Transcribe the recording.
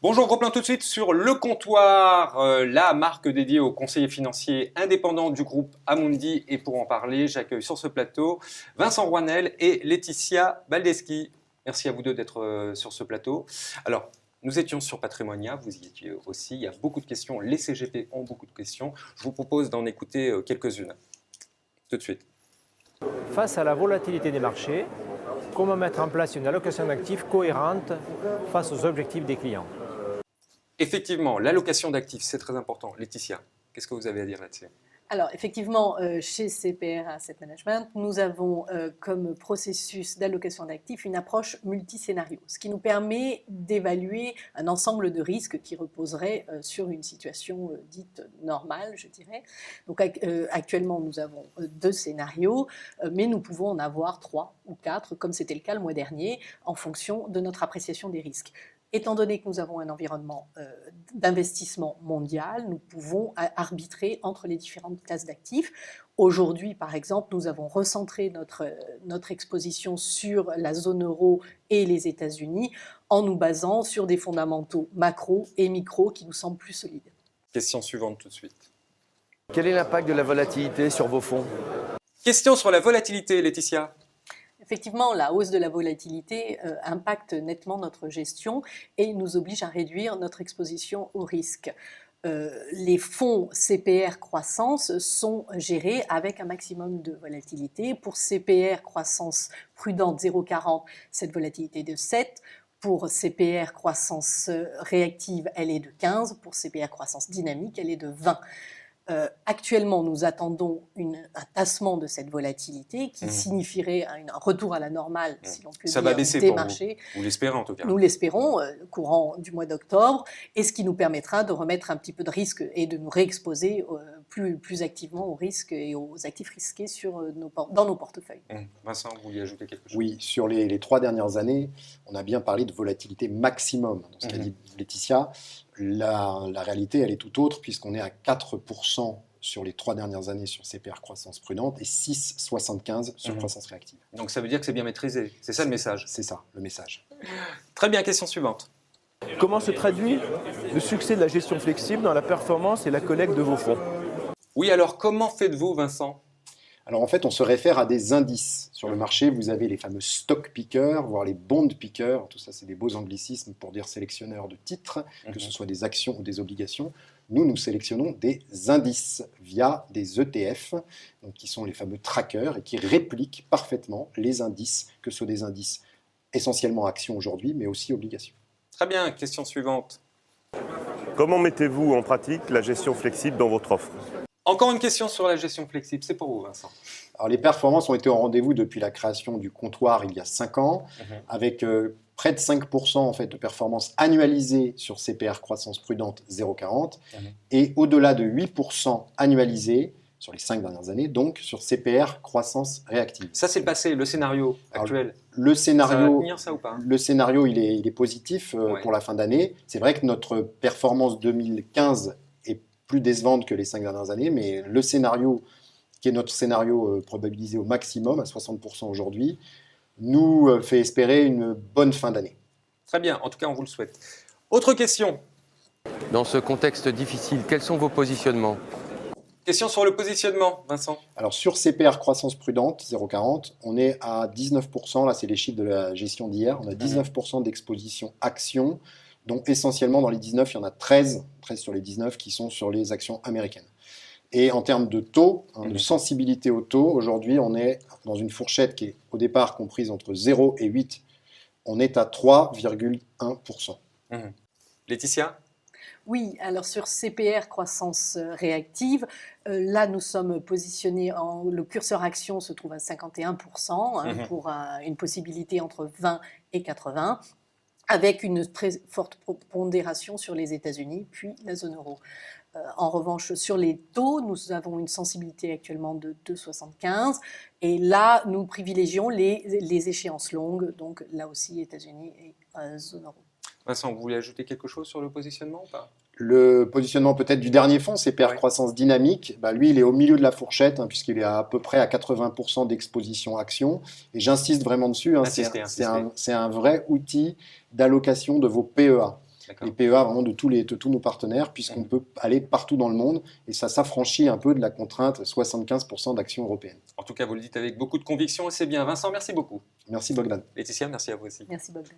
Bonjour, on reprend tout de suite sur Le Comptoir, la marque dédiée aux conseillers financiers indépendants du groupe Amundi. Et pour en parler, j'accueille sur ce plateau Vincent Rouanel et Laetitia Baldeschi. Merci à vous deux d'être sur ce plateau. Alors, nous étions sur Patrimonia, vous y étiez aussi. Il y a beaucoup de questions, les CGP ont beaucoup de questions. Je vous propose d'en écouter quelques-unes. Tout de suite. Face à la volatilité des marchés, comment mettre en place une allocation d'actifs cohérente face aux objectifs des clients? Effectivement, l'allocation d'actifs, c'est très important. Laetitia, qu'est-ce que vous avez à dire là-dessus? Alors, effectivement, chez CPR Asset Management, nous avons comme processus d'allocation d'actifs une approche multiscénario, ce qui nous permet d'évaluer un ensemble de risques qui reposeraient sur une situation dite normale, je dirais. Donc, actuellement, nous avons 2 scénarios, mais nous pouvons en avoir 3 ou 4, comme c'était le cas le mois dernier, en fonction de notre appréciation des risques. Étant donné que nous avons un environnement d'investissement mondial, nous pouvons arbitrer entre les différentes classes d'actifs. Aujourd'hui, par exemple, nous avons recentré notre exposition sur la zone euro et les États-Unis en nous basant sur des fondamentaux macro et micro qui nous semblent plus solides. Question suivante tout de suite. Quel est l'impact de la volatilité sur vos fonds? Question sur la volatilité, Laetitia. Effectivement, la hausse de la volatilité impacte nettement notre gestion et nous oblige à réduire notre exposition au risque. Les fonds CPR croissance sont gérés avec un maximum de volatilité. Pour CPR croissance prudente 0,40, cette volatilité est de 7. Pour CPR croissance réactive, elle est de 15. Pour CPR croissance dynamique, elle est de 20. Actuellement, nous attendons un tassement de cette volatilité qui signifierait un retour à la normale, si l'on peut dire, Ça va baisser des pour marchés. Vous l'espérez en tout cas. Nous l'espérons, courant du mois d'octobre, et ce qui nous permettra de remettre un petit peu de risque et de nous réexposer plus activement aux risques et aux actifs risqués dans nos portefeuilles. Vincent, vous vouliez ajouter quelque chose? Oui, sur les 3 dernières années, on a bien parlé de volatilité maximum. Dans ce qu'a dit Laetitia, la réalité, elle est tout autre, puisqu'on est à 4% sur les 3 dernières années sur CPR croissance prudente et 6,75 sur croissance réactive. Donc ça veut dire que c'est bien maîtrisé, c'est ça le message? C'est ça, le message. Très bien, question suivante. Comment se traduit le succès de la gestion flexible dans la performance et la collecte de vos fonds? Oui, alors comment faites-vous, Vincent? Alors en fait, on se réfère à des indices. Sur le marché, vous avez les fameux stock pickers, voire les bond pickers. Tout ça, c'est des beaux anglicismes pour dire sélectionneurs de titres, que ce soit des actions ou des obligations. Nous sélectionnons des indices via des ETF, donc qui sont les fameux trackers et qui répliquent parfaitement les indices, que ce soit des indices essentiellement actions aujourd'hui, mais aussi obligations. Très bien, question suivante. Comment mettez-vous en pratique la gestion flexible dans votre offre? Encore une question sur la gestion flexible, c'est pour vous, Vincent. Alors, les performances ont été au rendez-vous depuis la création du comptoir il y a 5 ans, avec près de 5% en fait, de performance annualisée sur CPR croissance prudente 0,40 et au-delà de 8% annualisé sur les 5 dernières années, donc sur CPR croissance réactive. Ça, c'est le passé, le scénario actuel. Le scénario, ça va tenir, ça ou pas? Le scénario, il est positif pour la fin d'année. C'est vrai que notre performance 2015 est plus décevante que les 5 dernières années, mais le scénario, qui est notre scénario probabilisé au maximum, à 60% aujourd'hui, nous fait espérer une bonne fin d'année. Très bien, en tout cas, on vous le souhaite. Autre question. Dans ce contexte difficile, quels sont vos positionnements? Question sur le positionnement, Vincent. Alors sur CPR croissance prudente 0,40, on est à 19%, là c'est les chiffres de la gestion d'hier, on a 19% d'exposition actions, dont essentiellement dans les 19, il y en a 13 sur les 19 qui sont sur les actions américaines. Et en termes de taux, de sensibilité au taux, aujourd'hui on est dans une fourchette qui est au départ comprise entre 0 et 8, on est à 3,1%. Laetitia? Oui, alors sur CPR croissance réactive, là nous sommes positionnés, le curseur action se trouve à 51% pour une possibilité entre 20 et 80, avec une très forte pondération sur les États-Unis, puis la zone euro. En revanche, sur les taux, nous avons une sensibilité actuellement de 2,75 et là, nous privilégions les échéances longues, donc là aussi États-Unis et zone euro. Vincent, vous voulez ajouter quelque chose sur le positionnement ou pas? Le positionnement peut-être du dernier fonds, CPR croissance dynamique, lui il est au milieu de la fourchette puisqu'il est à peu près à 80% d'exposition action. Et j'insiste vraiment dessus, c'est un vrai outil d'allocation de vos PEA. D'accord. les PEA vraiment de tous nos partenaires, puisqu'on peut aller partout dans le monde, et ça s'affranchit un peu de la contrainte 75% d'actions européennes. En tout cas, vous le dites avec beaucoup de conviction et c'est bien. Vincent, merci beaucoup. Merci Bogdan. Laetitia, merci à vous aussi. Merci Bogdan.